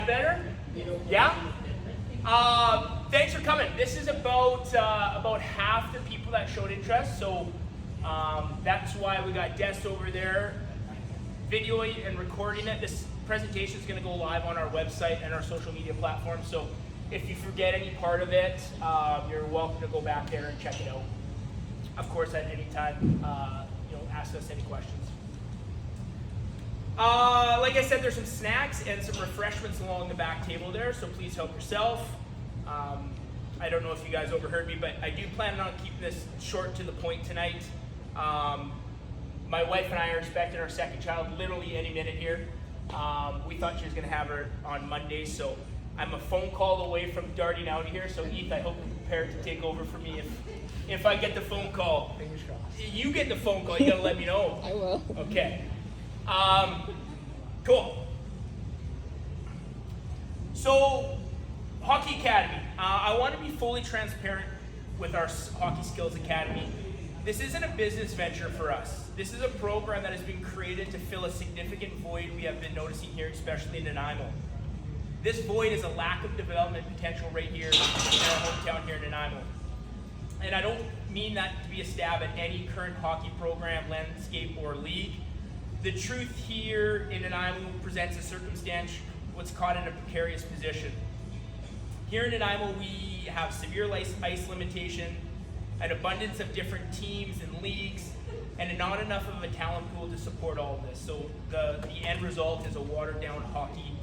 Better? Yeah? Thanks for coming. This is about half the people that showed interest, so that's why we got Des over there videoing and recording it. This presentation is going to go live on our website and our social media platforms, so if you forget any part of it, you're welcome to go back there and check it out. Of course, at any time, ask us any questions. Like I said, there's some snacks and some refreshments along the back table there, so please help yourself. I don't know if you guys overheard me, but I do plan on keeping this short to the point tonight. My wife and I are expecting our second child literally any minute here. We thought she was going to have her on Monday, so I'm a phone call away from darting out of here. So Heath, I hope you're prepared to take over for me if I get the phone call. Fingers crossed. You get the phone call, you got to let me know. I will. Okay. Cool. So, Hockey Academy. I want to be fully transparent with our Hockey Skills Academy. This isn't a business venture for us. This is a program that has been created to fill a significant void we have been noticing here, especially in Nanaimo. This void is a lack of development potential right here in our hometown here in Nanaimo. And I don't mean that to be a stab at any current hockey program, landscape, or league. The truth here in Nanaimo presents a circumstance what's caught in a precarious position. Here in Nanaimo, we have severe ice limitation, an abundance of different teams and leagues, and not enough of a talent pool to support all of this. So the end result is a watered down hockey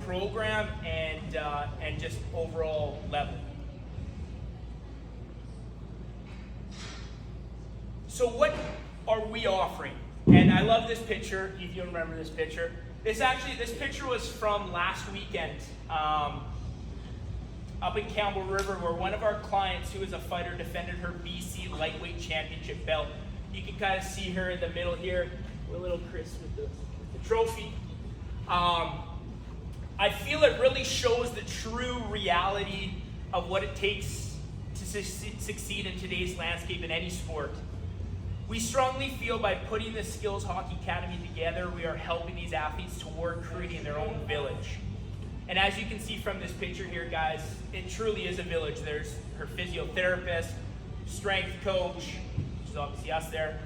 program and just overall level. So what are we offering? And I love this picture, if you remember this picture. This picture was from last weekend up in Campbell River, where one of our clients, who is a fighter, defended her BC Lightweight Championship belt. You can kind of see her in the middle here, with little Chris with the trophy. I feel it really shows the true reality of what it takes to succeed in today's landscape in any sport. We strongly feel by putting the Skills Hockey Academy together, we are helping these athletes toward creating their own village. And as you can see from this picture here, guys, it truly is a village. There's her physiotherapist, strength coach, which is obviously us there,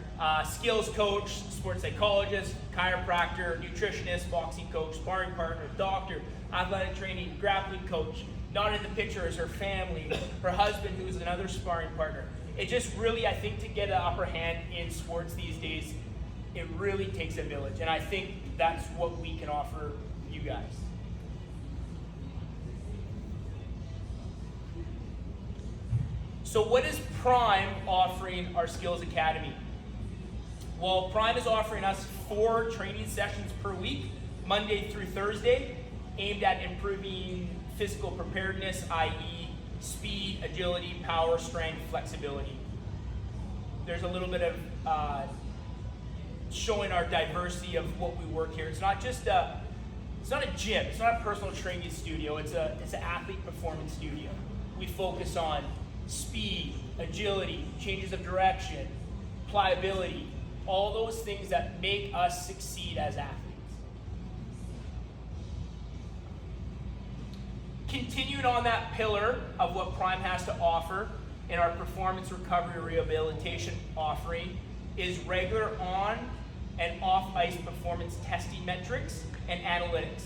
skills coach, sports psychologist, chiropractor, nutritionist, boxing coach, sparring partner, doctor, athletic training, grappling coach. Not in the picture is her family, her husband, who is another sparring partner. It just really, I think, to get an upper hand in sports these days, it really takes a village. And I think that's what we can offer you guys. So what is Prime offering our Skills Academy? Well, Prime is offering us 4 training sessions per week, Monday through Thursday, aimed at improving physical preparedness, i.e. speed, agility, power, strength, flexibility. There's a little bit of showing our diversity of what we work here. It's not just it's not a gym, it's not a personal training studio, it's an athlete performance studio. We focus on speed, agility, changes of direction, pliability, all those things that make us succeed as athletes. Continuing on that pillar of what Prime has to offer in our performance recovery rehabilitation offering is regular on and off ice performance testing metrics and analytics.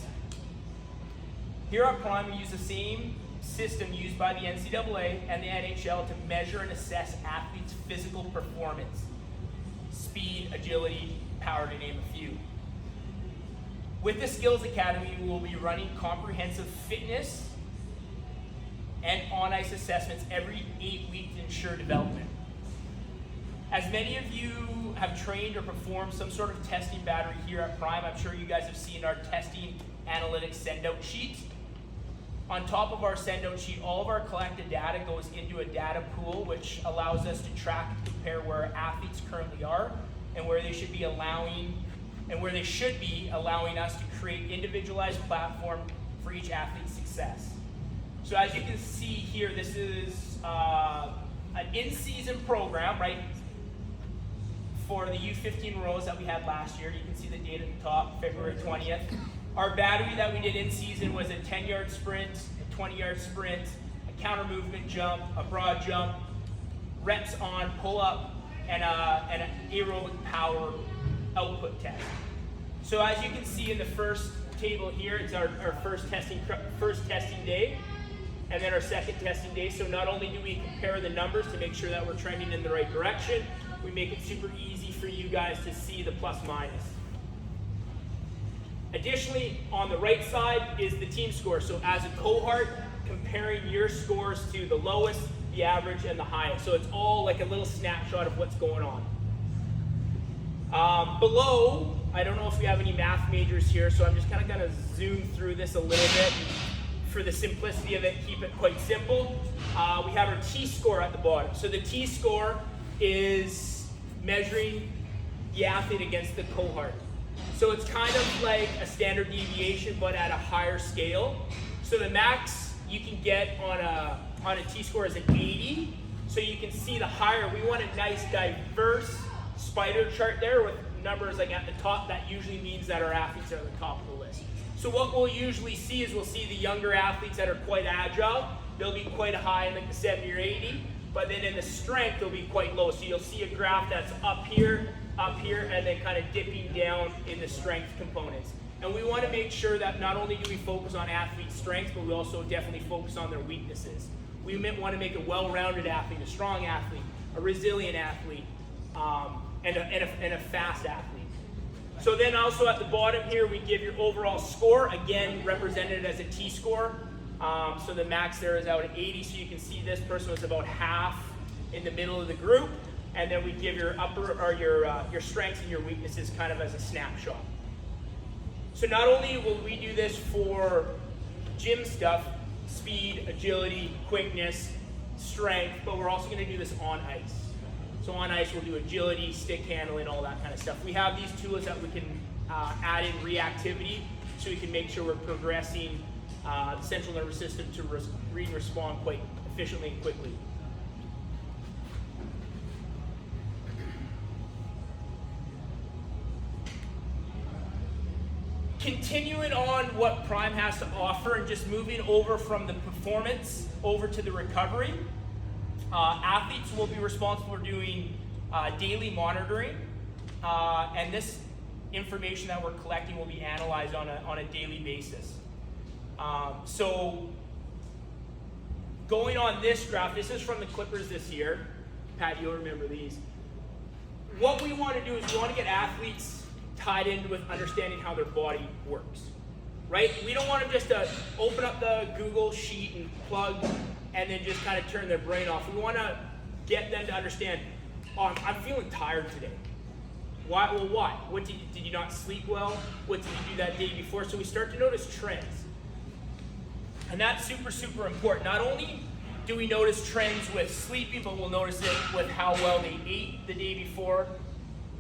Here at Prime, we use the same system used by the NCAA and the NHL to measure and assess athletes' physical performance, speed, agility, power, to name a few. With the Skills Academy, we will be running comprehensive fitness and on-ice assessments every 8 weeks to ensure development. As many of you have trained or performed some sort of testing battery here at Prime, I'm sure you guys have seen our testing analytics send-out sheet. On top of our send-out sheet, all of our collected data goes into a data pool, which allows us to track and compare where athletes currently are and where they should be allowing us to create individualized platform for each athlete's success. So as you can see here, this is an in-season program, right? For the U15 rows that we had last year. You can see the date at the top, February 20th. Our battery that we did in season was a 10-yard sprint, a 20-yard sprint, a counter movement jump, a broad jump, reps on, pull up, and an aerobic power output test. So as you can see in the first table here, it's our first testing day, and then our second testing day. So not only do we compare the numbers to make sure that we're trending in the right direction, we make it super easy for you guys to see the plus minus. Additionally, on the right side is the team score. So as a cohort, comparing your scores to the lowest, the average, and the highest. So it's all like a little snapshot of what's going on. Below, I don't know if we have any math majors here, so I'm just kind of going to zoom through this a little bit. For the simplicity of it, keep it quite simple. We have our T-score at the bottom. So the T-score is measuring the athlete against the cohort. So it's kind of like a standard deviation, but at a higher scale. So the max you can get on a T-score is an 80. So you can see the higher, we want a nice diverse spider chart there with numbers like at the top. That usually means that our athletes are at the top of the list. So what we'll usually see is we'll see the younger athletes that are quite agile. They'll be quite high in like the 70 or 80, but then in the strength they'll be quite low. So you'll see a graph that's up here, and then kind of dipping down in the strength components. And we want to make sure that not only do we focus on athlete strengths, but we also definitely focus on their weaknesses. We want to make a well-rounded athlete, a strong athlete, a resilient athlete, and a fast athlete. So then also at the bottom here, we give your overall score, again represented as a T-score. So the max there is out at 80, so you can see this person was about half in the middle of the group. And then we give your upper or your strengths and your weaknesses kind of as a snapshot. So not only will we do this for gym stuff, speed, agility, quickness, strength, but we're also going to do this on ice. So on ice we'll do agility, stick handling, all that kind of stuff. We have these tools that we can add in reactivity, so we can make sure we're progressing the central nervous system to read and respond quite efficiently and quickly. Continuing on what Prime has to offer and just moving over from the performance over to the recovery, athletes will be responsible for doing daily monitoring, and this information that we're collecting will be analyzed on a daily basis. So going on this graph, this is from the Clippers this year. Pat, you'll remember these. What we want to do is we want to get athletes tied in with understanding how their body works, right? We don't want them just to open up the Google sheet and plug and then just kind of turn their brain off. We want to get them to understand, oh, I'm feeling tired today. Why? Well, why? What did you not sleep well? What did you do that day before? So we start to notice trends. And that's super, super important. Not only do we notice trends with sleeping, but we'll notice it with how well they ate the day before.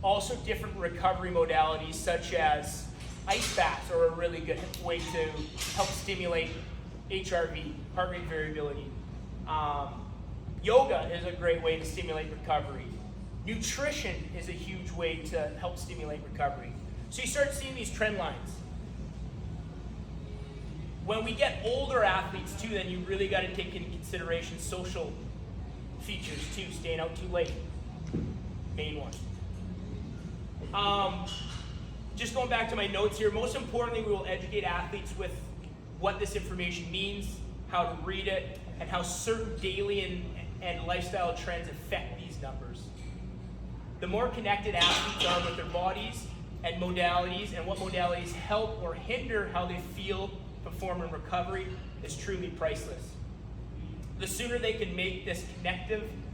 Also different recovery modalities such as ice baths are a really good way to help stimulate HRV, heart rate variability. Yoga is a great way to stimulate recovery. Nutrition is a huge way to help stimulate recovery. So you start seeing these trend lines. When we get older athletes too, then you really got to take into consideration social features too, staying out too late, main one. Just going back to my notes here, most importantly, we will educate athletes with what this information means, how to read it, and how certain daily and lifestyle trends affect these numbers. The more connected athletes are with their bodies and modalities, and what modalities help or hinder how they feel, perform, and recovery is truly priceless. The sooner they can make this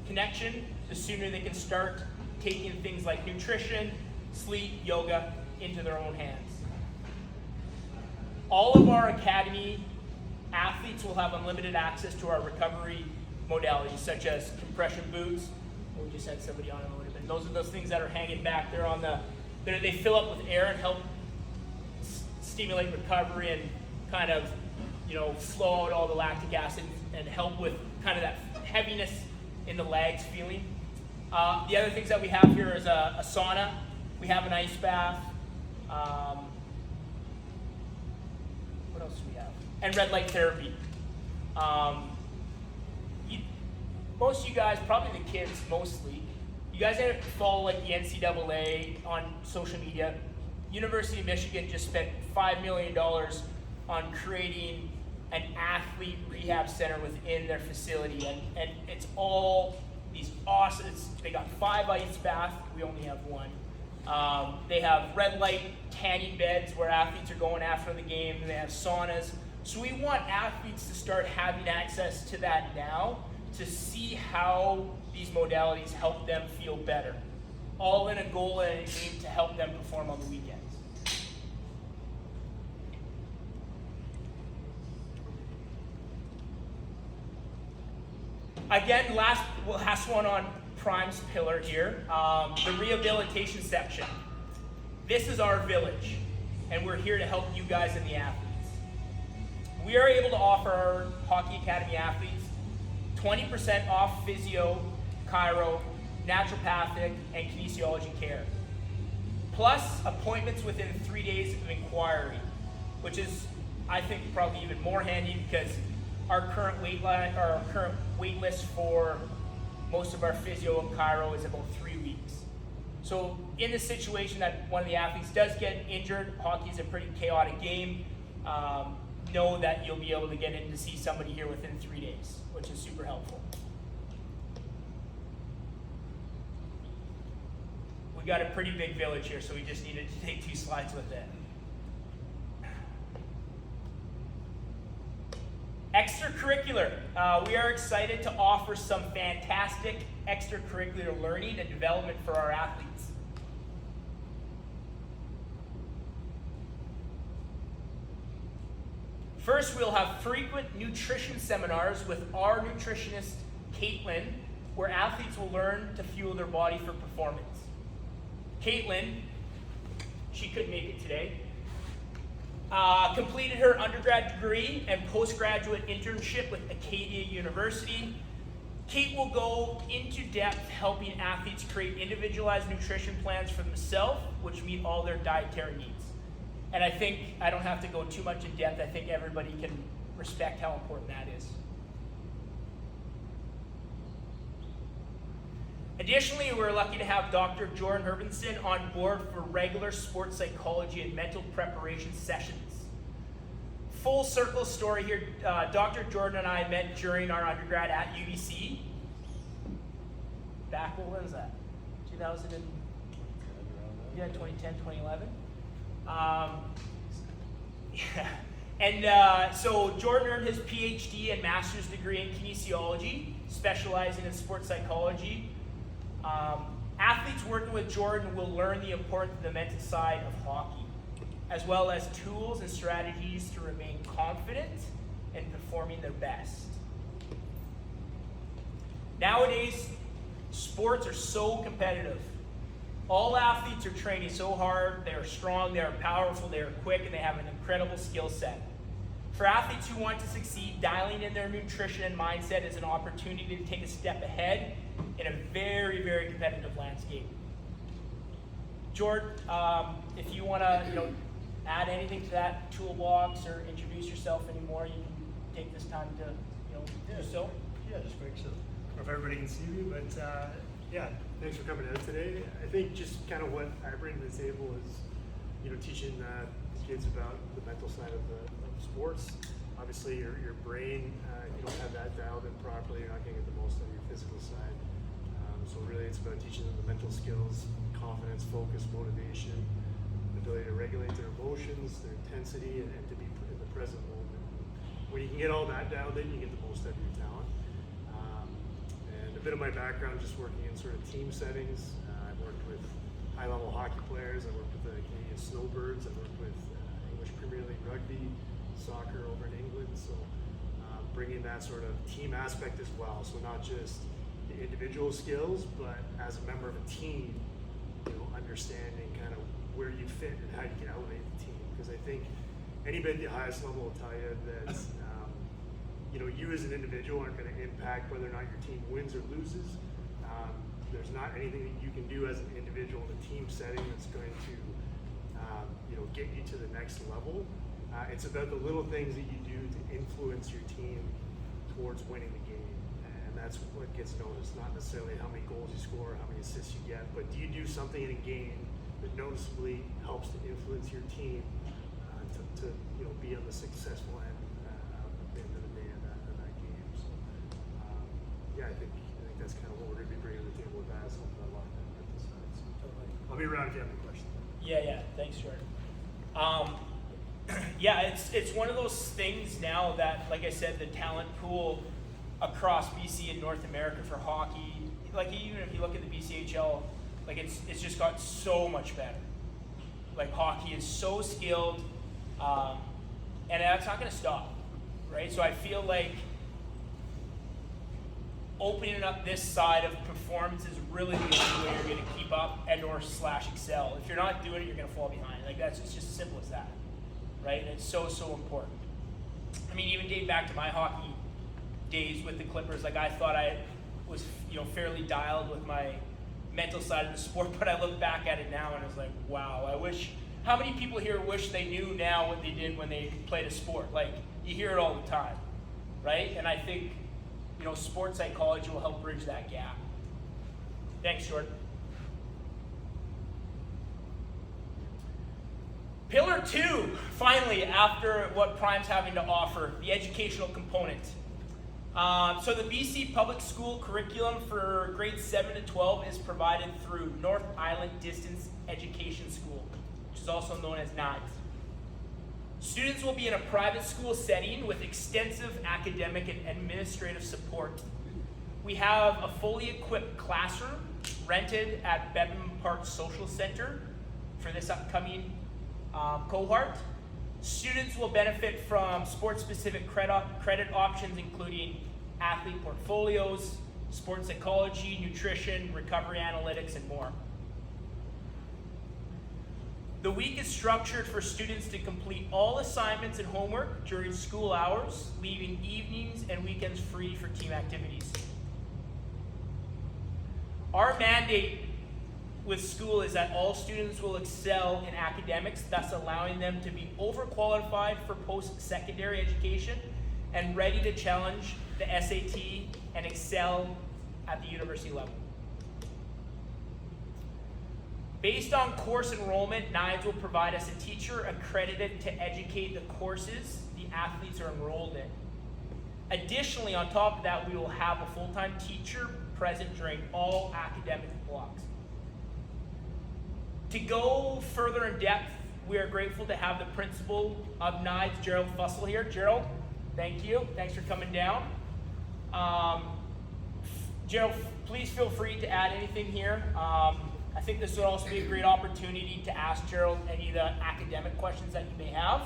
connection, the sooner they can start taking things like nutrition, sleep, yoga into their own hands. All of our academy athletes will have unlimited access to our recovery modalities, such as compression boots. We just had somebody on in a little bit. Those are those things that are hanging back there on they fill up with air and help stimulate recovery and kind of, flow out all the lactic acid and help with kind of that heaviness in the legs feeling. The other things that we have here is a sauna. We have an ice bath. and red light therapy. Most of you guys, probably the kids mostly, you guys follow like the NCAA on social media. University of Michigan just spent $5 million on creating an athlete rehab center within their facility, and it's all these awesome, they got 5 ice baths, we only have 1. They have red light tanning beds where athletes are going after the game, and they have saunas. So we want athletes to start having access to that now to see how these modalities help them feel better. All in a goal and an aim to help them perform on the weekends. Again, last one on Prime's pillar here, the rehabilitation section. This is our village, and we're here to help you guys and the athletes. We are able to offer our Hockey Academy athletes 20% off physio, chiro, naturopathic, and kinesiology care. Plus appointments within 3 days of inquiry, which is, I think, probably even more handy because our current wait list for most of our physio and chiro is about 3 weeks. So in the situation that one of the athletes does get injured, hockey is a pretty chaotic game, know that you'll be able to get in to see somebody here within 3 days, which is super helpful. We got a pretty big village here, so we just needed to take 2 slides with it. Extracurricular. We are excited to offer some fantastic extracurricular learning and development for our athletes. First, we'll have frequent nutrition seminars with our nutritionist, Caitlin, where athletes will learn to fuel their body for performance. Caitlin, she couldn't make it today, completed her undergrad degree and postgraduate internship with Acadia University. Kate will go into depth helping athletes create individualized nutrition plans for themselves, which meet all their dietary needs. And I think I don't have to go too much in depth. I think everybody can respect how important that is. Additionally, we're lucky to have Dr. Jordan Herbenson on board for regular sports psychology and mental preparation sessions. Full circle story here. Dr. Jordan and I met during our undergrad at UBC. Back, what was that? 2010, 2011. Yeah. And so Jordan earned his PhD and master's degree in kinesiology, specializing in sports psychology. Athletes working with Jordan will learn the importance of the mental side of hockey, as well as tools and strategies to remain confident and performing their best. Nowadays, sports are so competitive. All athletes are training so hard, they are strong, they are powerful, they are quick, and they have an incredible skill set. For athletes who want to succeed, dialing in their nutrition and mindset is an opportunity to take a step ahead in a very, very competitive landscape. Jordan, if you want to, add anything to that toolbox or introduce yourself anymore, you can take this time to, do so. Yeah, just quick. So, I don't know if everybody can see me, but yeah, thanks for coming out today. I think just kind of what I bring to the table is, teaching the kids about the mental side of sports. Obviously, your brain, if you don't have that dialed in properly, you're not going to get the most out of your physical side. So really, it's about teaching them the mental skills, confidence, focus, motivation, the ability to regulate their emotions, their intensity, and to be in the present moment. When you can get all that dialed in, you get the most out of your talent. And a bit of my background, just working in sort of team settings. I've worked with high-level hockey players. I've worked with the Canadian Snowbirds. I've worked with English Premier League rugby, soccer over in England. So bringing that sort of team aspect as well. So not just the individual skills, but as a member of a team, understanding kind of where you fit and how you can elevate the team. Because I think anybody at the highest level will tell you that you as an individual aren't going to impact whether or not your team wins or loses. There's not anything that you can do as an individual in a team setting that's going to get you to the next level. It's about the little things that you do to influence your team towards winning the game, and that's what gets noticed, not necessarily how many goals you score, how many assists you get, but do you do something in a game that noticeably helps to influence your team to be on the successful end at the end of the day of that game. So yeah, I think that's kind of what we're going to be bringing to the table with that. Something I like at this side. So I'll be around if you have any questions. Yeah, thanks, Jordan. Yeah, it's one of those things now that, like I said, the talent pool across BC and North America for hockey, like even if you look at the BCHL, like it's just got so much better. Like hockey is so skilled, and that's not going to stop, right? So I feel like opening up this side of performance is really the only way you're going to keep up and/or / excel. If you're not doing it, you're going to fall behind. Like that's just as simple as that, right? And it's so important. I mean, even dating back to my hockey days with the Clippers, like I thought I was, fairly dialed with my mental side of the sport, but I look back at it now and it's like, wow, how many people here wish they knew now what they did when they played a sport? Like, you hear it all the time, right? And I think, sports psychology will help bridge that gap. Thanks, Jordan. Pillar 2, finally, after what Prime's having to offer, the educational component. So the BC Public School curriculum for grades 7 to 12 is provided through North Island Distance Education School, which is also known as NIDES. Students will be in a private school setting with extensive academic and administrative support. We have a fully equipped classroom rented at Bevan Park Social Center for this upcoming cohort. Students will benefit from sports-specific credit options, including athlete portfolios, sports psychology, nutrition, recovery analytics, and more. The week is structured for students to complete all assignments and homework during school hours, leaving evenings and weekends free for team activities. Our mandate with school is that all students will excel in academics, thus allowing them to be overqualified for post-secondary education and ready to challenge the SAT and excel at the university level. Based on course enrollment, NIDES will provide us a teacher accredited to educate the courses the athletes are enrolled in. Additionally, on top of that, we will have a full-time teacher present during all academic blocks. To go further in depth, we are grateful to have the principal of NIDES, Gerald Fussell, here. Gerald, thank you. Thanks for coming down. Gerald, please feel free to add anything here. I think this would also be a great opportunity to ask Gerald any of the academic questions that you may have.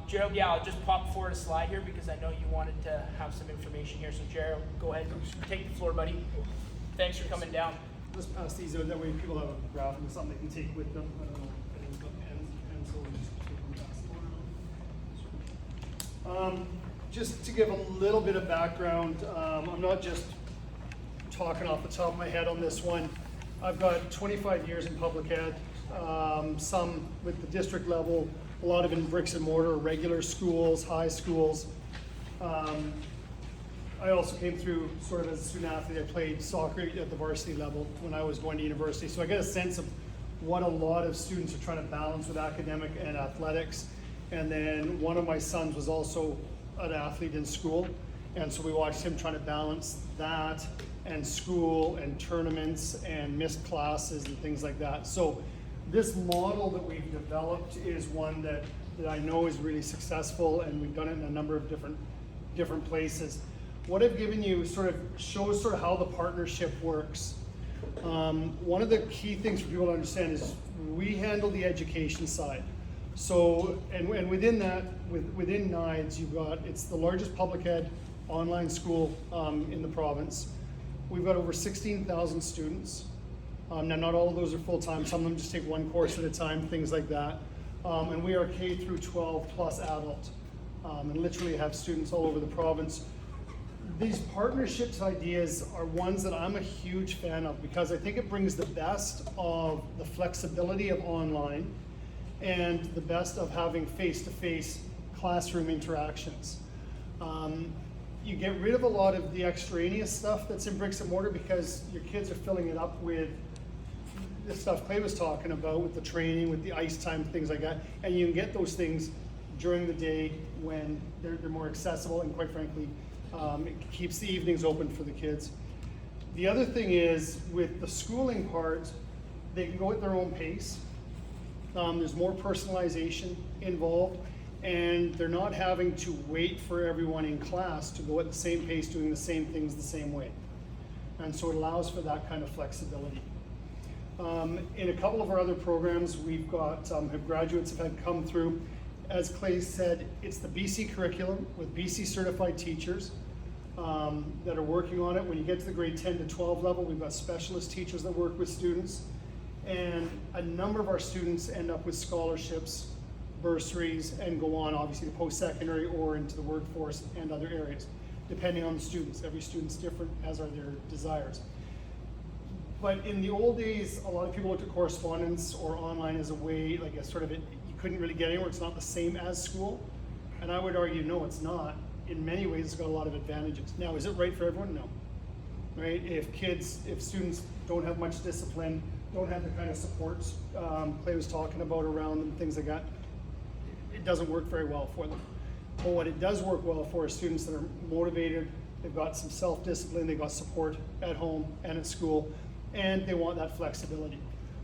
Gerald, I'll just pop forward a slide here because I know you wanted to have some information here. So Gerald, go ahead, take the floor, buddy. Thanks for coming down. Let's pass these out, that way people have a graph and something they can take with them. I don't know if anyone's got pens, pencils, just take them, pass them around. Just to give a little bit of background, I'm not just talking off the top of my head on this one. I've got 25 years in public ed, some with the district level, a lot of it in bricks and mortar, regular schools, high schools. I also came through sort of as a student athlete. I played soccer at the varsity level when I was going to university. So I get a sense of what a lot of students are trying to balance with academic and athletics. And then one of my sons was also an athlete in school. And so we watched him trying to balance that and school and tournaments and missed classes and things like that. So this model that we've developed is one that I know is really successful, and we've done it in a number of different places. What I've given you sort of shows sort of how the partnership works. One of the key things for people to understand is we handle the education side. So, and within that, within NIDES, it's the largest public ed online school in the province. We've got over 16,000 students. Now, not all of those are full-time. Some of them just take one course at a time, things like that. And we are K through 12 plus adult, and literally have students all over the province. These partnerships ideas are ones that I'm a huge fan of because I think it brings the best of the flexibility of online and the best of having face-to-face classroom interactions. You get rid of a lot of the extraneous stuff that's in bricks and mortar because your kids are filling it up with the stuff Clay was talking about, with the training, with the ice time, things like that. And you can get those things during the day when they're more accessible, and quite frankly, it keeps the evenings open for the kids. The other thing is, with the schooling part, they can go at their own pace. There's more personalization involved, and they're not having to wait for everyone in class to go at the same pace, doing the same things the same way. And so it allows for that kind of flexibility. In a couple of our other programs, we've got graduates have had come through. As Clay said, it's the BC curriculum with BC certified teachers that are working on it. When you get to the grade 10 to 12 level, we've got specialist teachers that work with students. And a number of our students end up with scholarships, bursaries, and go on obviously to post-secondary or into the workforce and other areas, depending on the students. Every student's different, as are their desires. But in the old days, a lot of people looked at correspondence or online as a way, like a sort of, you couldn't really get anywhere. It's not the same as school. And I would argue, no, it's not. In many ways, it's got a lot of advantages. Now, is it right for everyone? No. Right? If students don't have much discipline, don't have the kind of supports Clay was talking about around them, things like that, it doesn't work very well for them. But what it does work well for is students that are motivated, they've got some self-discipline, they've got support at home and at school, and they want that flexibility.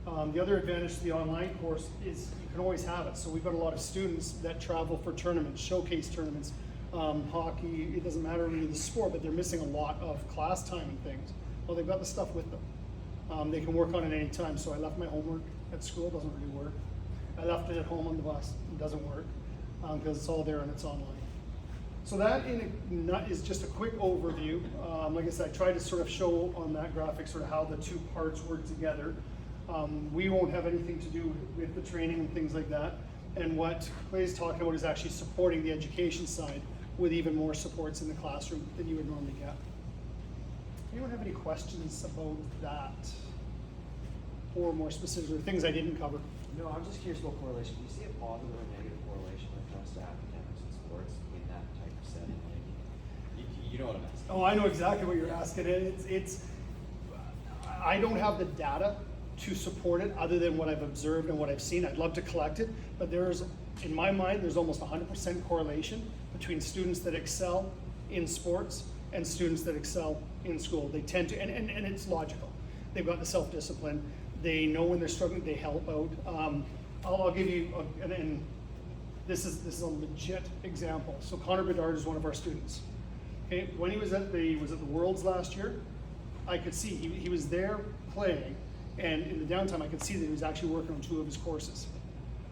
The other advantage to the online course is you can always have it. So we've got a lot of students that travel for tournaments, showcase tournaments, hockey, it doesn't matter really the sport, but they're missing a lot of class time and things. Well, they've got the stuff with them. They can work on it any time. So I left my homework at school, doesn't really work. I left it at home on the bus, it doesn't work, because it's all there and it's online. So that is just a quick overview. Like I said, I tried to sort of show on that graphic sort of how the two parts work together. We won't have anything to do with the training and things like that. And what Clay's talking about is actually supporting the education side with even more supports in the classroom than you would normally get. Anyone have any questions about that? Or more specific things I didn't cover? No, I'm just curious about correlation. Do you see a positive or negative correlation when it comes to academics and sports in that type of setting? Like, you know what I'm asking? Oh, I know exactly what you're asking. I don't have the data to support it other than what I've observed and what I've seen. I'd love to collect it, but in my mind, there's almost 100% correlation between students that excel in sports and students that excel in school. They tend to, and it's logical. They've got the self-discipline. They know when they're struggling, they help out. I'll give you, and this is a legit example. So Connor Bedard is one of our students. Okay, when he was at the Worlds last year, I could see he was there playing, and in the downtime I could see that he was actually working on 2 of his courses.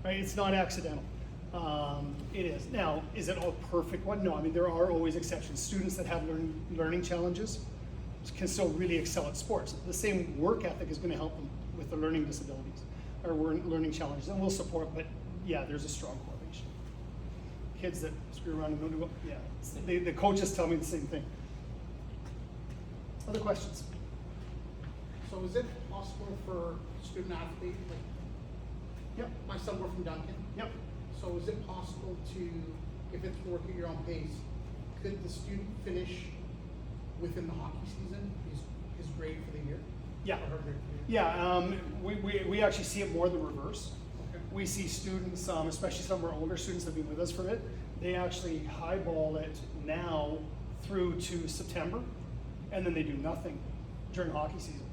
Right? It's not accidental. It is. Now, is it all perfect one? No, I mean there are always exceptions. Students that have learning challenges can still really excel at sports. The same work ethic is going to help them with the learning disabilities or learning challenges, and we'll support, but yeah, there's a strong correlation. Kids that screw around and don't do well, yeah, the coaches tell me the same thing. Other questions? So is it possible for student athlete, like Yep, my son worked from Duncan? yep. So is it possible to, if it's work at your own pace, could the student finish within the hockey season, his grade for the year? Yeah. Or her grade for the year? Yeah, we actually see it more the reverse. Okay. We see students, especially some of our older students that have been with us for a bit, they actually highball it now through to September, and then they do nothing during hockey season,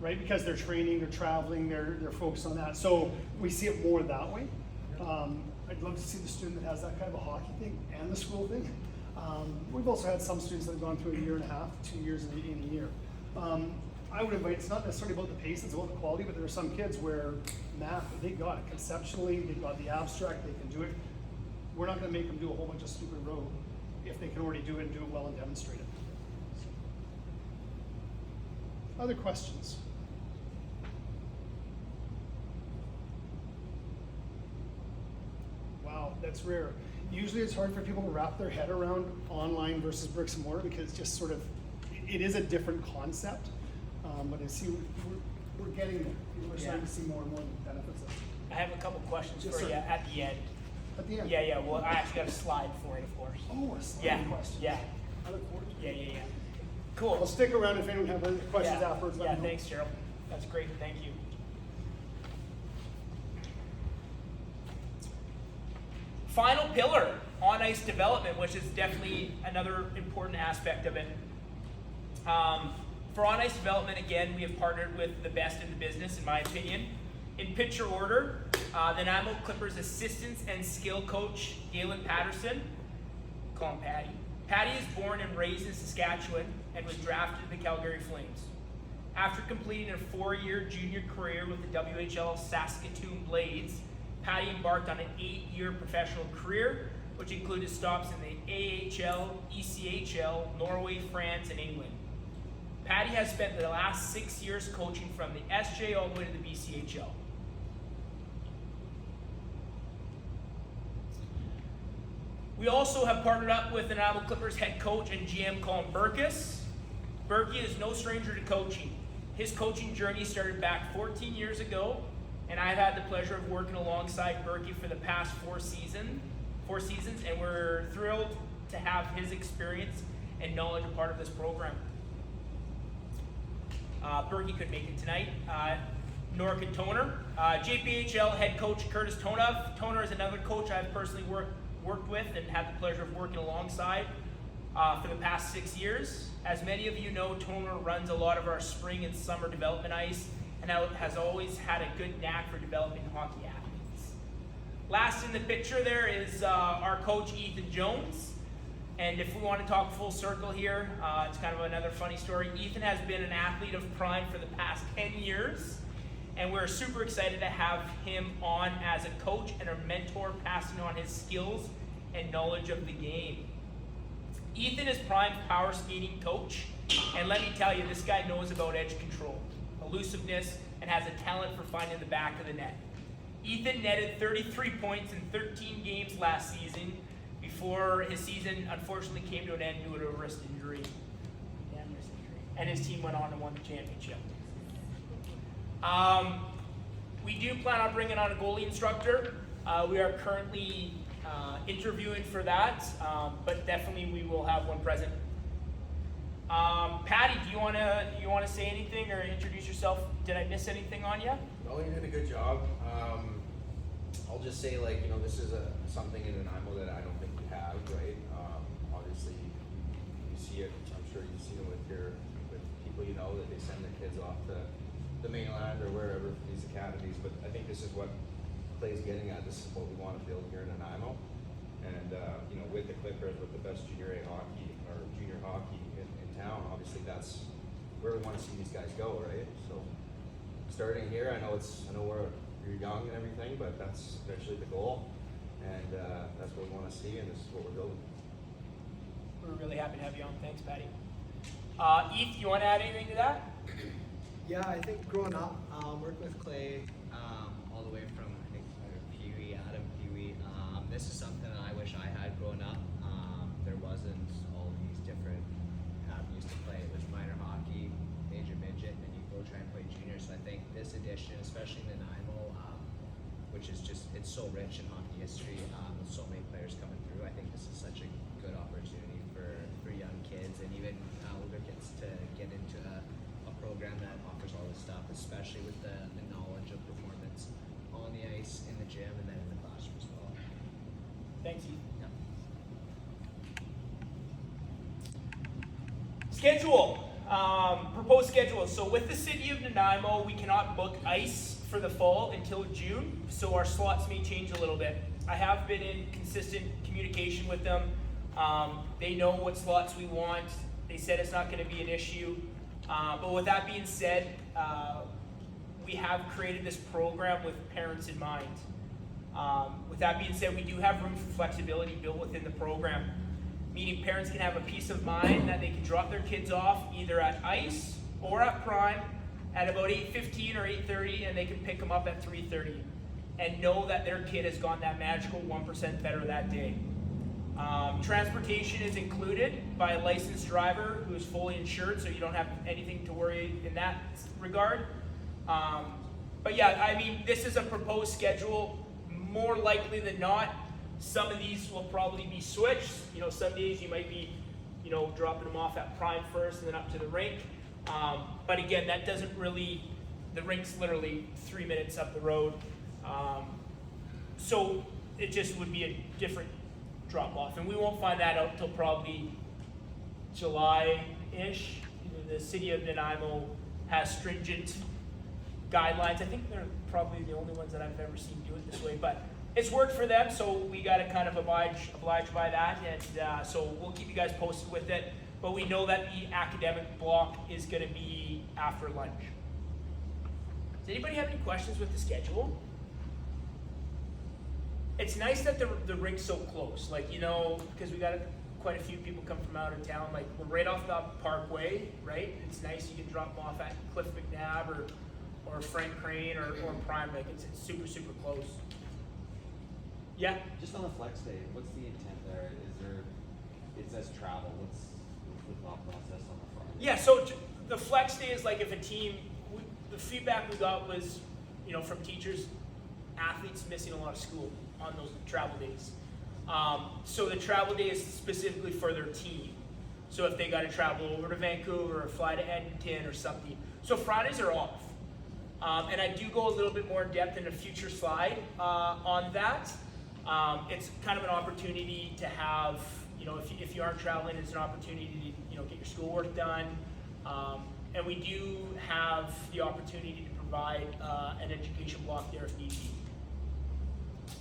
right? Because they're training, they're traveling, they're focused on that. So we see it more that way. I'd love to see the student that has that kind of a hockey thing and the school thing. We've also had some students that have gone through 1.5 years, 2 years in a year. I would invite, it's not necessarily about the pace, it's about the quality, but there are some kids where math, they got it conceptually, they got the abstract, they can do it. We're not gonna make them do a whole bunch of stupid rote if they can already do it and do it well and demonstrate it. Other questions? Wow, that's rare. Usually it's hard for people to wrap their head around online versus bricks and mortar because it's just sort of, it is a different concept. But I see we're getting there. We're starting to see more and more the benefits of it. I have a couple questions Yes, for sir. you at the end. At the end. Yeah, well, I actually got a slide for it, of course. Oh, a slide Yeah, question. yeah, I look forward to it. yeah. I'll Cool. stick around if anyone has any questions Yeah, afterwards. let Yeah, me know. thanks, Gerald. That's great, thank you. Final pillar, on-ice development, which is definitely another important aspect of it. For on-ice development, again, we have partnered with the best in the business, in my opinion. In picture order, the Nanaimo Clippers assistant and skill coach, Galen Patterson, call him Patty. Patty is born and raised in Saskatchewan and was drafted to the Calgary Flames. After completing a 4-year junior career with the WHL Saskatoon Blades, Patty embarked on an 8-year professional career, which included stops in the AHL, ECHL, Norway, France, and England. Patty has spent the last 6 years coaching from the SJ all the way to the BCHL. We also have partnered up with the Nanaimo Clippers head coach and GM Colin Burkus. Berkey is no stranger to coaching. His coaching journey started back 14 years ago, and I've had the pleasure of working alongside Berkey for the past four seasons, and we're thrilled to have his experience and knowledge a part of this program. Berkey could make it tonight. Nor could Toner. JPHL head coach Curtis Tonov. Toner is another coach I've personally worked with and had the pleasure of working alongside for the past 6 years. As many of you know, Toner runs a lot of our spring and summer development ice and has always had a good knack for developing hockey athletes. Last in the picture there is our coach Ethan Jones. And if we want to talk full circle here, it's kind of another funny story. Ethan has been an athlete of Prime for the past 10 years. And we're super excited to have him on as a coach and a mentor, passing on his skills and knowledge of the game. Ethan is Prime's power skating coach, and let me tell you, this guy knows about edge control, elusiveness, and has a talent for finding the back of the net. Ethan netted 33 points in 13 games last season before his season unfortunately came to an end due to a wrist injury. And his team went on and won the championship. We do plan on bringing on a goalie instructor. We are currently interviewing for that, but definitely we will have one present. Patty, do you wanna say anything or introduce yourself? Did I miss anything on you? No, you did a good job. I'll just say, this is something in Nanaimo that I don't think we have, right? Obviously, you see it. I'm sure you've seen it with people you know that they send their kids off to the mainland or wherever for these academies. But I think this is what Clay's getting at. This is what we want to build here in Nanaimo, and with the Clippers, with the best junior A hockey or junior hockey in town. Obviously, that's where we want to see these guys go, right? So, starting here, I know you're young and everything, but that's eventually the goal, and that's what we want to see, and this is what we're building. We're really happy to have you on. Thanks, Patty. Eth, you want to add anything to that? Yeah, I think growing up, working with Clay, all the way from Pee-wee, Adam Pee-wee, this is something that I wish I had growing up. There wasn't all these different avenues to play. It was minor hockey, major midget, and then you go try and play junior. So I think this edition, especially in Nanaimo, which is it's so rich in hockey history, with so many players coming through. I think this is such a good opportunity for young kids and even older kids to get into a program that offers all this stuff, especially with the knowledge of performance on the ice, in the gym, and then in the classroom as well. Thanks, Eth. Yeah. Schedule. Proposed schedule. So with the city of Nanaimo, we cannot book ice for the fall until June, so our slots may change a little bit. I have been in consistent communication with them. They know what slots we want. They said it's not going to be an issue. But with that being said, we have created this program with parents in mind. With that being said, we do have room for flexibility built within the program, meaning parents can have a peace of mind that they can drop their kids off either at ice or at Prime at about 8:15 or 8:30, and they can pick them up at 3:30 and know that their kid has gone that magical 1% better that day. Transportation is included by a licensed driver who is fully insured, so you don't have anything to worry in that regard. But yeah, I mean, this is a proposed schedule. More likely than not, some of these will probably be switched. You know, some days you might be, you know, dropping them off at Prime first and then up to the rink. But again, that doesn't really, the rink's literally 3 minutes up the road. So it just would be a different drop off. And we won't find that out till probably July-ish. The city of Nanaimo has stringent guidelines. I think they're probably the only ones that I've ever seen do it this way, but it's worked for them, so we got to kind of oblige by that, and so we'll keep you guys posted with it. But we know that the academic block is going to be after lunch. Does anybody have any questions with the schedule? It's nice that the rink's so close, like, you know, because we got quite a few people come from out of town. Like, we're right off the Parkway, right? It's nice. You can drop them off at Cliff McNabb or Frank Crane or Prime. Like, it's super, super close. Yeah? Just on the flex day, what's the intent there? Is there, it says travel, what's the thought process on the Friday? Yeah, so the flex day is like if a team, the feedback we got was, you know, from teachers, athletes missing a lot of school on those travel days. So the travel day is specifically for their team. So if they got to travel over to Vancouver or fly to Edmonton or something. So Fridays are off. And I do go a little bit more in depth in a future slide on that. It's kind of an opportunity to have, you know, if you aren't traveling, it's an opportunity to, you know, get your schoolwork done. And we do have the opportunity to provide an education block there if need be.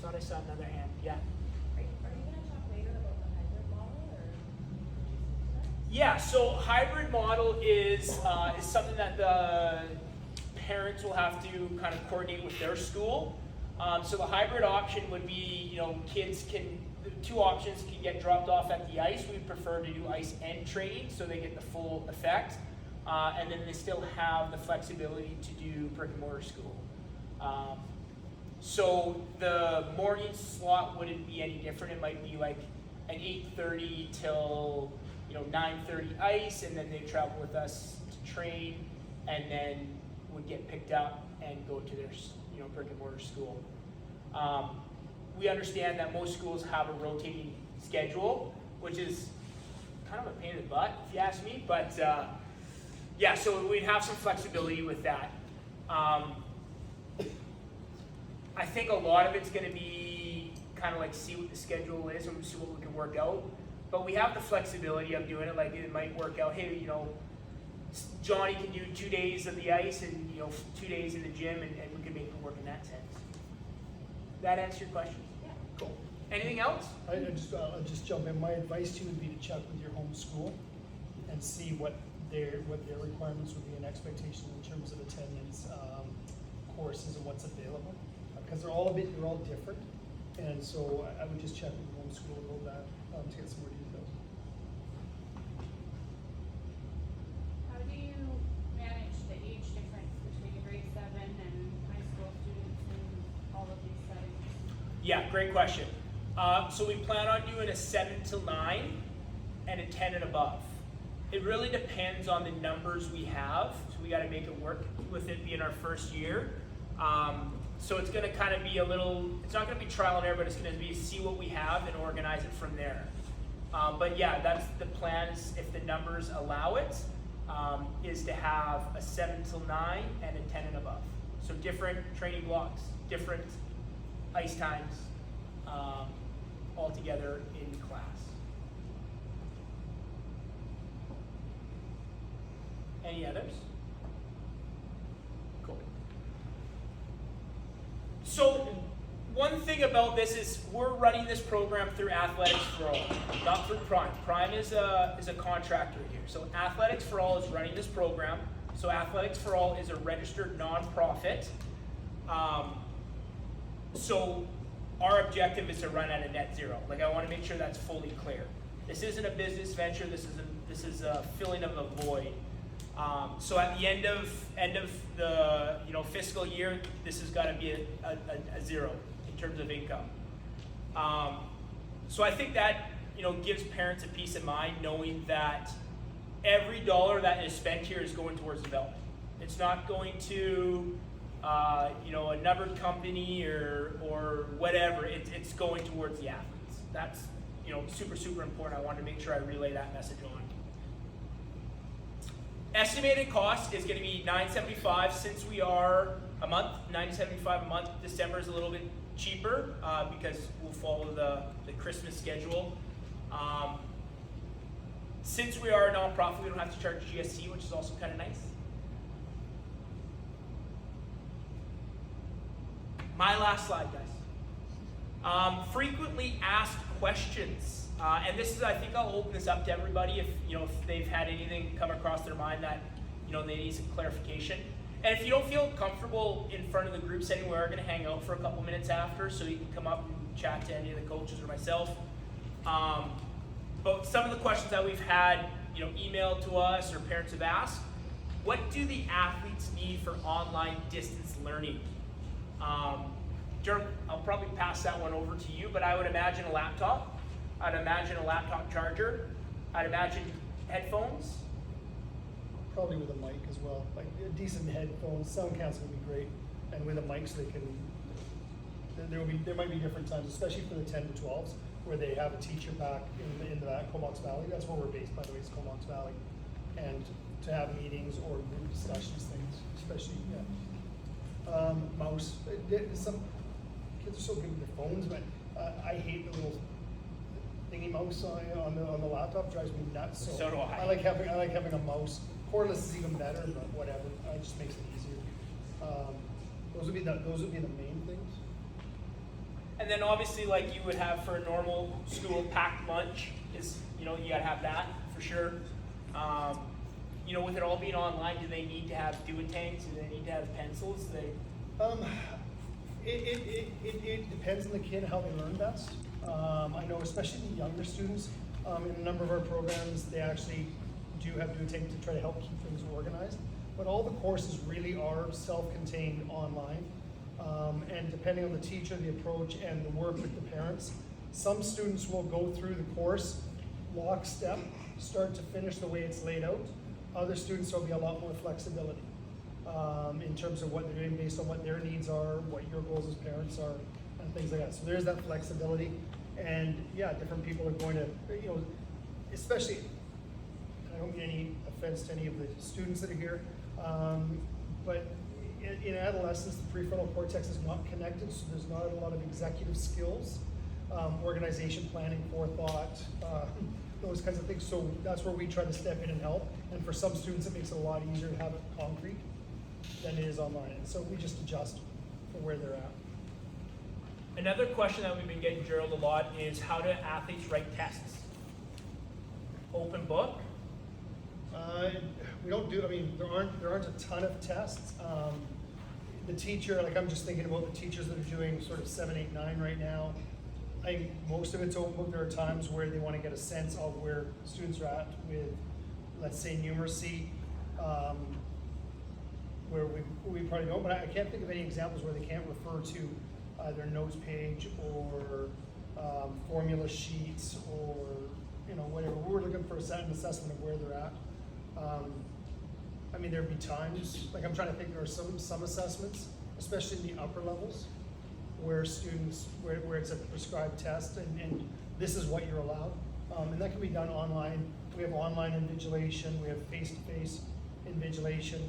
Thought I saw another hand. Yeah. Are you going to talk later about the hybrid model, or? Yeah. So hybrid model is something that the parents will have to kind of coordinate with their school. So the hybrid option would be, you know, kids can, the two options can get dropped off at the ice. We prefer to do ice and training so they get the full effect. And then they still have the flexibility to do brick and mortar school. So the morning slot wouldn't be any different. It might be like an 8:30 till, you know, 9:30 ice, and then they travel with us to train, and then would get picked up and go to their, you know, brick and mortar school. We understand that most schools have a rotating schedule, which is kind of a pain in the butt, if you ask me. But yeah, so we'd have some flexibility with that. I think a lot of it's going to be kind of like see what the schedule is and see what we can work out. But we have the flexibility of doing it. Like, it might work out, hey, you know, Johnny can do 2 days of the ice and, you know, 2 days in the gym, and we can make it work in that sense. That answer your question? Yeah. Cool. Anything else? I'll just jump in. My advice to you would be to check with your home school and see what their requirements would be and expectations in terms of attendance, courses, and what's available. Because they're all different, and so I would just check with your home school about that to get some more details. How do you manage the age difference between grade 7 and high school students in all of these settings? Yeah, great question. So we plan on doing a 7 till 9 and a 10 and above. It really depends on the numbers we have, so we got to make it work with it being our first year. So it's going to kind of be a little, it's not going to be trial and error, but it's going to be see what we have and organize it from there. But yeah, that's the plan, is if the numbers allow it, is to have a 7 till 9 and a 10 and above. So different training blocks, different ice times, all together in class. Any others? Cool. So one thing about this is we're running this program through Athletics for All, not through Prime. Prime is a contractor here. So Athletics for All is running this program. So Athletics for All is a registered nonprofit. So our objective is to run at a net zero. Like, I want to make sure that's fully clear. This isn't a business venture. This is a filling of a void. So at the end of the, you know, fiscal year, this has got to be a zero in terms of income. So I think that, you know, gives parents a peace of mind knowing that every dollar that is spent here is going towards development. It's not going to you know, a number company or whatever, it's going towards the athletes. That's, you know, super, super important. I wanted to make sure I relay that message on. Estimated cost is going to be $975 since we are a month, $975 a month. December is a little bit cheaper because we'll follow the Christmas schedule. Since we are a nonprofit, we don't have to charge GST, which is also kind of nice. My last slide, guys. Frequently asked questions. And this is, I think I'll open this up to everybody if, you know, if they've had anything come across their mind that, you know, they need some clarification. And if you don't feel comfortable in front of the group setting, we are going to hang out for a couple minutes after, so you can come up and chat to any of the coaches or myself. But some of the questions that we've had, you know, emailed to us or parents have asked, what do the athletes need for online distance learning? Jeremy, I'll probably pass that one over to you, but I would imagine a laptop. I'd imagine a laptop charger. I'd imagine headphones. Probably with a mic as well, like decent headphones. Sound cancel would be great, and with a mic so they can. There might be different times, especially for the 10 to 12s, where they have a teacher back in the Comox Valley. That's where we're based, by the way, is Comox Valley, and to have meetings or group discussions, things, especially mouse. Some kids are so good with their phones, but I hate the little thingy mouse on the laptop. Drives me nuts. So do I. I like having a mouse. Cordless is even better, but whatever. It just makes it easier. Those would be the main things. And then obviously, like you would have for a normal school, packed lunch is, you know, you gotta have that for sure. You know, with it all being online, do they need to have duotangs? Do they need to have pencils? It depends on the kid how they learn best. I know, especially the younger students, in a number of our programs, they actually do have duotang to try to help keep things organized. But all the courses really are self-contained online. And depending on the teacher, the approach, and the work with the parents, some students will go through the course lockstep, start to finish the way it's laid out. Other students, there'll be a lot more flexibility in terms of what they're doing based on what their needs are, what your goals as parents are, and things like that. So there's that flexibility. And yeah, different people are going to, you know, especially, I don't mean any offense to any of the students that are here, but in adolescence, the prefrontal cortex is not connected, so there's not a lot of executive skills, organization, planning, forethought, those kinds of things. So that's where we try to step in and help. And for some students, it makes it a lot easier to have it concrete than it is online. And so we just adjust for where they're at. Another question that we've been getting, Gerald, a lot is how do athletes write tests? Open book? We don't do, I mean, there aren't a ton of tests. The teacher, like I'm just thinking about the teachers that are doing sort of 7, 8, 9 right now. I think most of it's open book. There are times where they want to get a sense of where students are at with, let's say, numeracy, where we probably don't, but I can't think of any examples where they can't refer to either notes page or formula sheets or, you know, whatever. We're looking for an assessment of where they're at. I mean, there'd be times, like I'm trying to think, there are some assessments, especially in the upper levels, where students, where it's a prescribed test and this is what you're allowed. And that can be done online. We have online invigilation, we have face-to-face invigilation.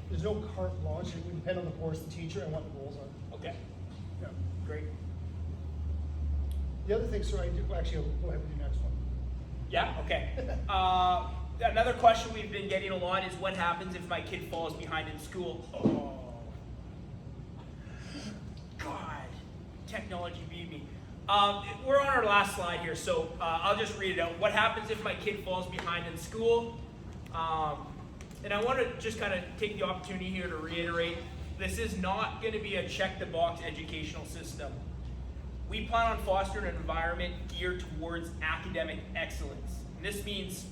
There's no carte blanche. It would depend on the course, the teacher, and what the goals are. Okay, Yeah. great. The other thing, so I do, actually, I'll go ahead with the next one. Yeah, okay. Another question we've been getting a lot is what happens if my kid falls behind in school? Oh, God, technology beat me. We're on our last slide here, so I'll just read it out. What happens if my kid falls behind in school? And I want to just kind of take the opportunity here to reiterate, this is not going to be a check-the-box educational system. We plan on fostering an environment geared towards academic excellence. And this means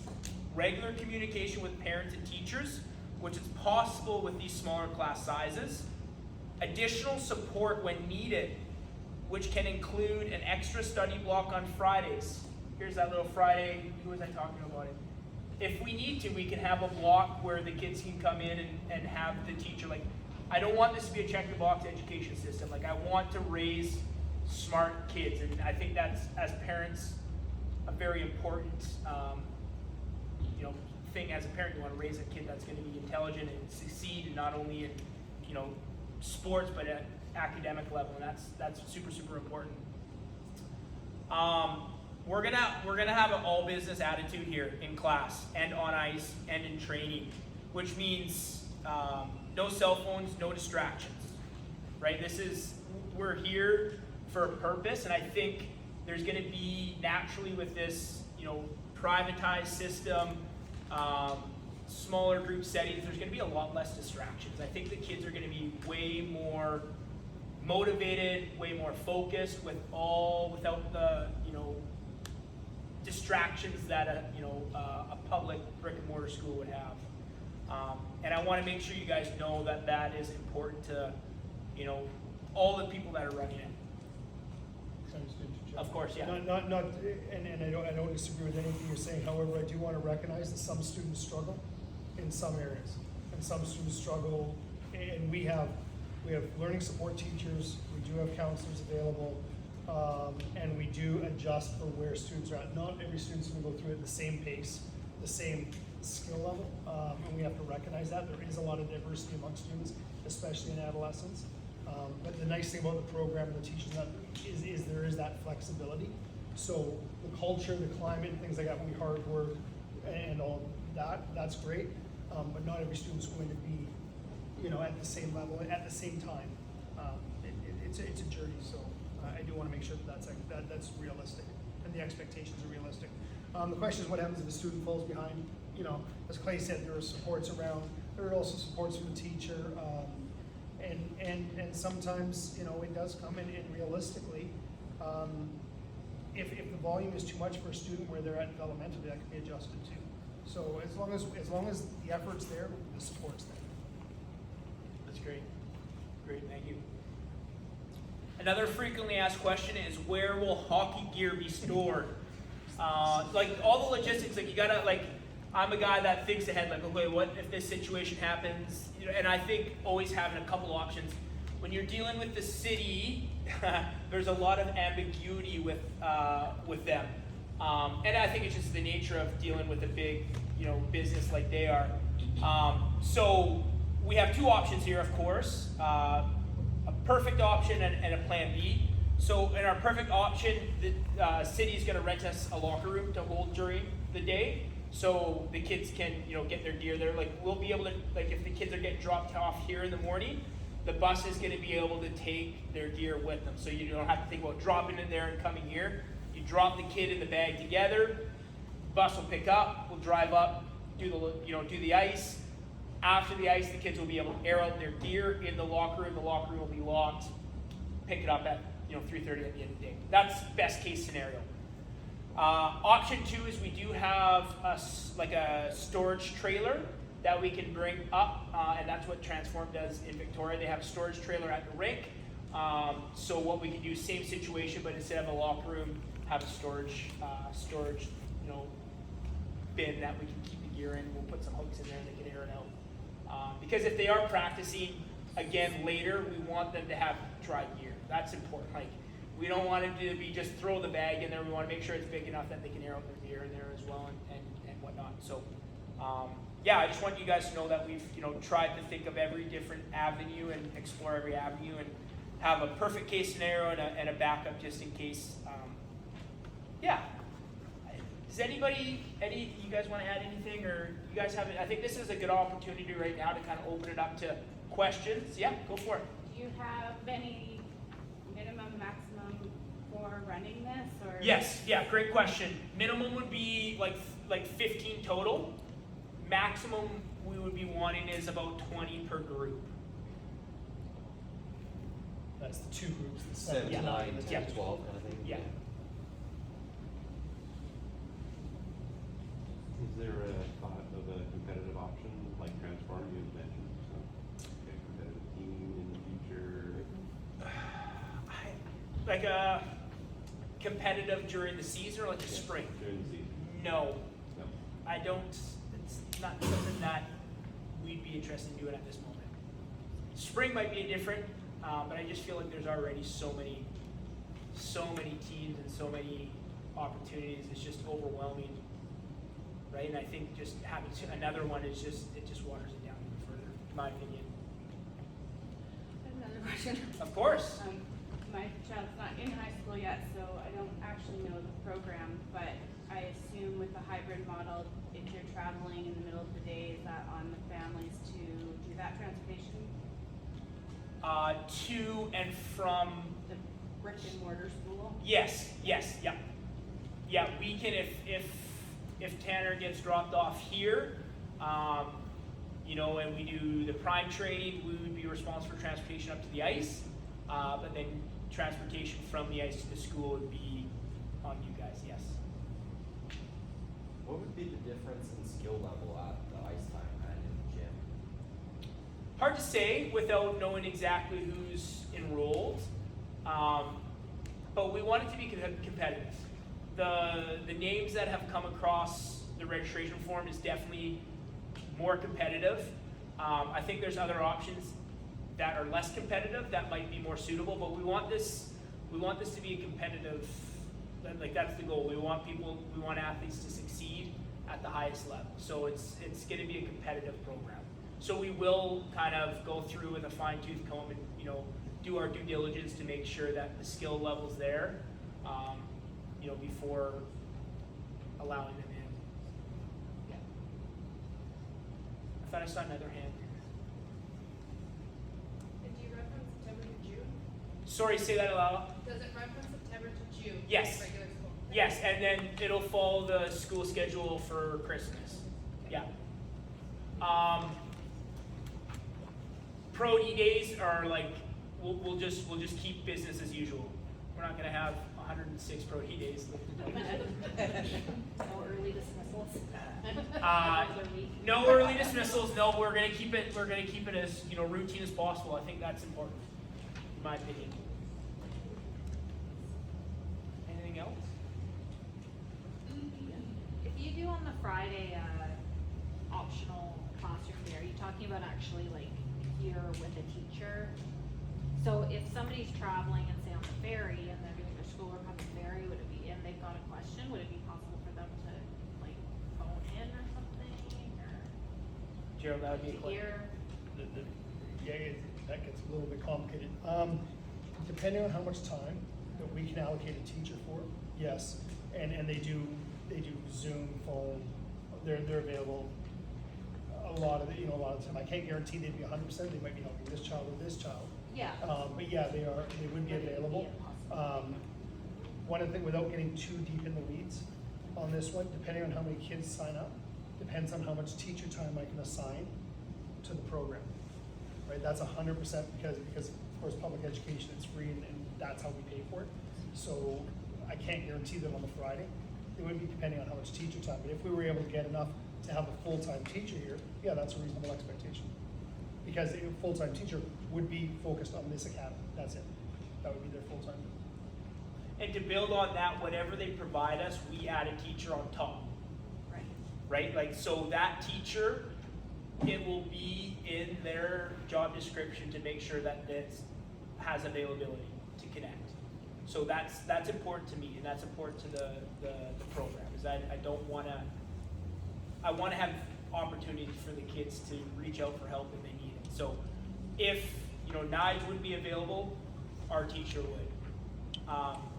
regular communication with parents and teachers, which is possible with these smaller class sizes. Additional support when needed, which can include an extra study block on Fridays. Here's that little Friday, who was I talking about it? If we need to, we can have a block where the kids can come in and have the teacher, like I don't want this to be a check the box education system. Like, I want to raise smart kids, and I think that's, as parents, a very important, you know, thing. As a parent, you want to raise a kid that's going to be intelligent and succeed, not only in, you know, sports, but at academic level, and that's super, super important. We're gonna have an all business attitude here in class and on ice and in training, which means no cell phones, no distractions, right? We're here for a purpose, and I think there's gonna be naturally with this, you know, privatized system, smaller group settings, there's gonna be a lot less distractions. I think the kids are gonna be way more motivated, way more focused without the, you know, distractions that a public brick and mortar school would have. And I want to make sure you guys know that that is important to, you know, all the people that are running it. Of course, yeah. Not, and I don't disagree with anything you're saying. However, I do want to recognize that some students struggle in some areas, and some students struggle. And we have learning support teachers. We do have counselors available, and we do adjust for where students are at. Not every student's going to go through at the same pace, the same skill level, and we have to recognize that. There is a lot of diversity among students, especially in adolescence. But the nice thing about the program and the teachers is there is that flexibility. So the culture, the climate, and things like that, we hard work and all that, that's great. But not every student's going to be, you know, at the same level at the same time. It's a journey, so I do want to make sure that that's realistic and the expectations are realistic. The question is, what happens if the student falls behind? You know, as Clay said, there are supports around. There are also supports from the teacher, and sometimes, you know, it does come in. And realistically, if the volume is too much for a student where they're at developmentally, that can be adjusted too. So as long as the effort's there, the support's there. That's great. Great, thank you. Another frequently asked question is, where will hockey gear be stored? Like all the logistics, like you gotta, like, I'm a guy that thinks ahead, like, okay, what if this situation happens? You know, and I think always having a couple options. When you're dealing with the city, there's a lot of ambiguity with them. And I think it's just the nature of dealing with a big, you know, business like they are. So we have two options here, of course, a perfect option and a plan B. So in our perfect option, the city is going to rent us a locker room to hold during the day, so the kids can, you know, get their gear there. Like, we'll be able to, like, if the kids are getting dropped off here in the morning, the bus is going to be able to take their gear with them. So you don't have to think about dropping it there and coming here. You drop the kid in the bag together. Bus will pick up. We'll drive up, do the ice. After the ice, the kids will be able to air out their gear in the locker room. The locker room will be locked. Pick it up at 3:30 at the end of the day. That's best case scenario. Option 2 is we do have a storage trailer that we can bring up, and that's what Transform does in Victoria. They have a storage trailer at the rink. So what we can do, same situation, but instead of a locker room, have a storage bin that we can keep the gear in. We'll put some hooks in there and they can air it out. Because if they are practicing again later, we want them to have dry gear. That's important. Like, we don't want them to be just throw the bag in there. We want to make sure it's big enough that they can air out their gear in there as well and whatnot. So, yeah, I just want you guys to know that we've tried to think of every different avenue and explore every avenue and have a perfect case scenario and a backup just in case. Yeah. Does you guys want to add anything, or you guys have? I think this is a good opportunity right now to kind of open it up to questions. Yeah, go for it. Do you have any minimum, maximum for running this, or? Yes, yeah, great question. Minimum would be like 15 total. Maximum we would be wanting is about 20 per group. That's the two groups. The 7 to 9, and the 10 10 to 12 kind of thing. Yeah. Is there a thought of a competitive option like Transform you had mentioned? So, a competitive team in the future? Like a competitive during the season or like the spring? During the season? No, No. I don't. It's not something that we'd be interested in doing at this moment. Spring might be different, but I just feel like there's already so many teams and so many opportunities. It's just overwhelming, right? And I think just having another one is just waters it down even further, in my opinion. I have another question. Of course. My child's not in high school yet, so I don't actually know the program, but I assume with the hybrid model, if you're traveling in the middle of the day, is that on the families to do that transportation? To and from. The brick and mortar school? Yes, yeah. Yeah, we can, if Tanner gets dropped off here, you know, and we do the prime training, we would be responsible for transportation up to the ice. But then transportation from the ice to the school would be on you guys, yes. What would be the difference in skill level at the ice time and in the gym? Hard to say without knowing exactly who's enrolled, but we want it to be competitive. The names that have come across the registration form is definitely more competitive. I think there's other options that are less competitive that might be more suitable, but we want this to be a competitive, like that's the goal. We want athletes to succeed at the highest level. So it's going to be a competitive program. So we will kind of go through with a fine tooth comb and, you know, do our due diligence to make sure that the skill level's there, you know, before allowing them in. Yeah. I thought I saw another hand. And do you run from September to June? Sorry, say that aloud. Does it run from September to June? Yes. Regular school? Yes, and then it'll follow the school schedule for Christmas. Yeah. Pro D days are like we'll just keep business as usual. We're not gonna have 106 Pro D days. No early dismissals? No early dismissals. No, we're gonna keep it as, you know, routine as possible. I think that's important, in my opinion. Anything else? If you do on the Friday optional classroom day, are you talking about actually like here with a teacher? So if somebody's traveling and say on the ferry and they're doing their schoolwork on the ferry, would it be, and they've got a question, would it be possible for them to like phone in or something, or Gerald, that would be a to question. hear? That gets a little bit complicated. Depending on how much time that we can allocate a teacher for, yes, and they do Zoom, phone, they're available a lot of the time. I can't guarantee they'd be 100%. They might be helping this child or this child. Yeah. But yeah, they would be available. One of the things, without getting too deep in the weeds on this one, depending on how many kids sign up, depends on how much teacher time I can assign to the program. Right, that's 100% because of course public education is free and that's how we pay for it. So I can't guarantee them on the Friday. It would be depending on how much teacher time. But if we were able to get enough to have a full-time teacher here, yeah, that's a reasonable expectation. Because a full-time teacher would be focused on this academy. That's it. That would be their full-time. And to build on that, whatever they provide us, we add a teacher on top. Right. Right? Like, so that teacher, it will be in their job description to make sure that it has availability to connect. So that's important to me, and that's important to the program. Is I want to have opportunities for the kids to reach out for help if they need it. So if, you know, Nige would be available, our teacher would.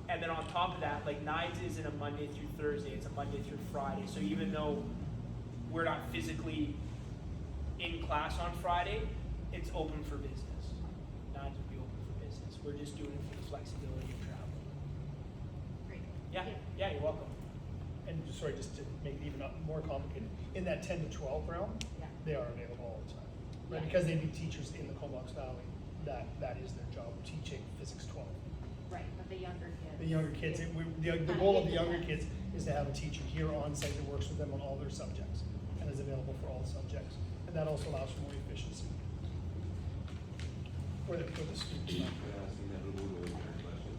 And then on top of that, like Nige isn't a Monday through Thursday, it's a Monday through Friday. So even though we're not physically in class on Friday, it's open for business. Nige would be open for business. We're just doing it for the flexibility of travel. Great. Yeah, you're welcome. And sorry, just to make it even more complicated, in that 10 to 12 realm, Yeah. they are available all the time. Right? Yeah. Because they need teachers in the Comox Valley. That is their job, teaching physics 12. Right, but the younger kids. The younger kids, the goal of the younger kids is to have a teacher here on site that works with them on all their subjects and is available for all subjects. And that also allows for more efficiency for the students. Asking that a little bit question.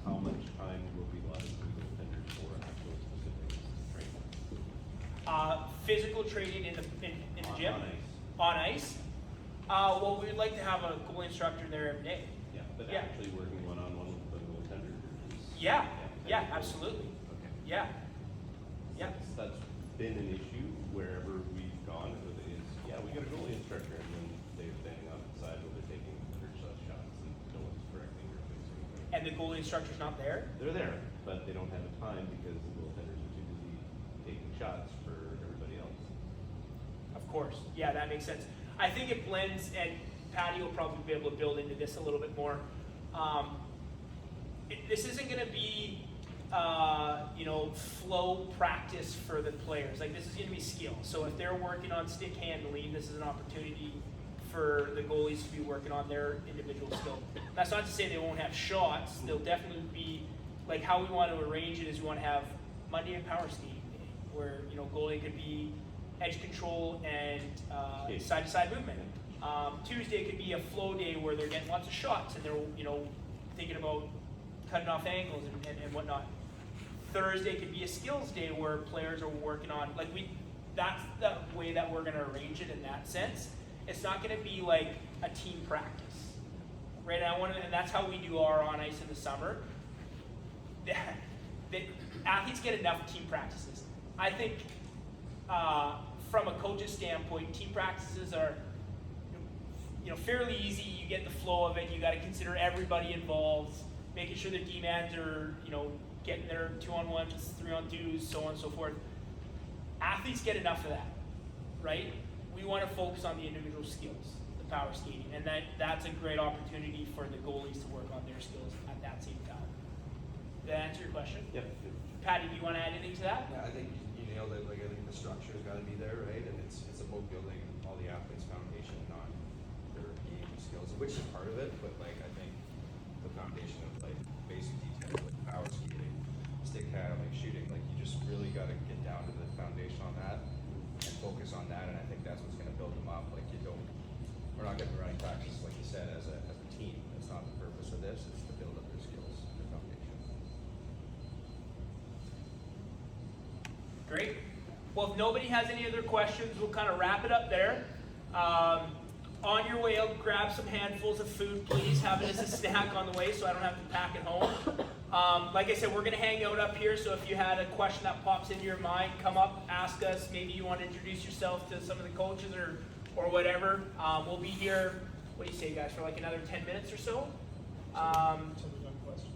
How much time will be left to the vendors for actual specific training? Physical training in the gym. On ice. On ice. Well, we'd like to have a goalie instructor there every day. Yeah, but Yeah. actually working one-on-one with the goaltender is. Yeah, yeah, that's- absolutely. Okay. Yeah. Yeah. That's been an issue wherever we've gone, is, yeah, we got a goalie instructor, and then they're standing on the side where they're taking 100 shots, and no one's correcting or fixing it. And the goalie instructor's not there? They're there, but they don't have the time because the goaltenders are too busy taking shots for everybody else. Of course. Yeah, that makes sense. I think it blends, and Patty will probably be able to build into this a little bit more. This isn't going to be, flow practice for the players. Like, this is going to be skill. So if they're working on stick handling, this is an opportunity for the goalies to be working on their individual skill. That's not to say they won't have shots. They'll definitely be, like, how we want to arrange it is we want to have Monday and power skating day, where, goalie could be edge control and side-to-side movement. Tuesday could be a flow day where they're getting lots of shots and they're, thinking about cutting off angles and whatnot. Thursday could be a skills day where players are working on, that's the way that we're gonna arrange it in that sense. It's not gonna be like a team practice, right? And that's how we do our on ice in the summer. The athletes get enough team practices. I think, from a coach's standpoint, team practices are, fairly easy. You get the flow of it. You got to consider everybody involved, making sure the D-mans are, getting their 2-on-1s, 3-on-2s, so on and so forth. Athletes get enough of that, right? We want to focus on the individual skills, the power skating, and that's a great opportunity for the goalies to work on their skills at that same time. Did that answer your question? Yep. Patty, do you want to add anything to that? Yeah, I think you nailed it. Like, I think the structure's gotta be there, right? And it's about building all the athletes' foundation, not their game skills, which is part of it, but I think the foundation of basic details like power skating, stick handling, shooting, you just really gotta get down to the foundation on that and focus on that, and I think that's what's gonna build them up. We're not gonna be running practice, like you said, as a team. That's not the purpose of this, it's to build up their skills, their foundation. Great. Well, if nobody has any other questions, we'll kind of wrap it up there. On your way out, grab some handfuls of food, please. Have it as a snack on the way so I don't have to pack it home. Like I said, we're going to hang out up here, so if you had a question that pops into your mind, come up, ask us. Maybe you want to introduce yourself to some of the coaches or whatever. We'll be here, what do you say, guys, for another 10 minutes or so?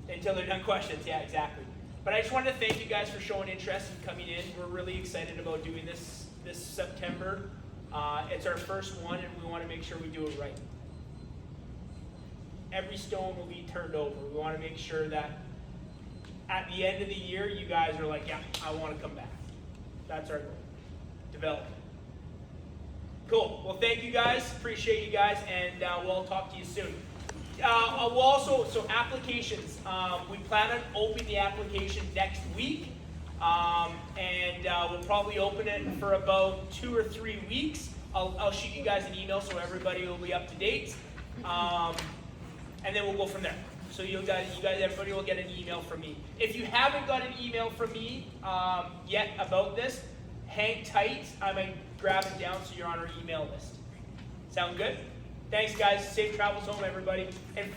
Until they're done questions, yeah, exactly. But I just wanted to thank you guys for showing interest and coming in. We're really excited about doing this September. It's our first one, and we want to make sure we do it right. Every stone will be turned over. We want to make sure that at the end of the year, you guys are like, yeah, I want to come back. That's our goal. Development. Cool. Well, thank you guys. Appreciate you guys, and we'll talk to you soon. We'll also, applications. We plan on opening the application next week, and we'll probably open it for about 2 or 3 weeks. I'll shoot you guys an email so everybody will be up to date, and then we'll go from there. So everybody will get an email from me. If you haven't got an email from me yet about this, hang tight. I might grab it down so you're on our email list. Sound good? Thanks, guys. Safe travels home, everybody. And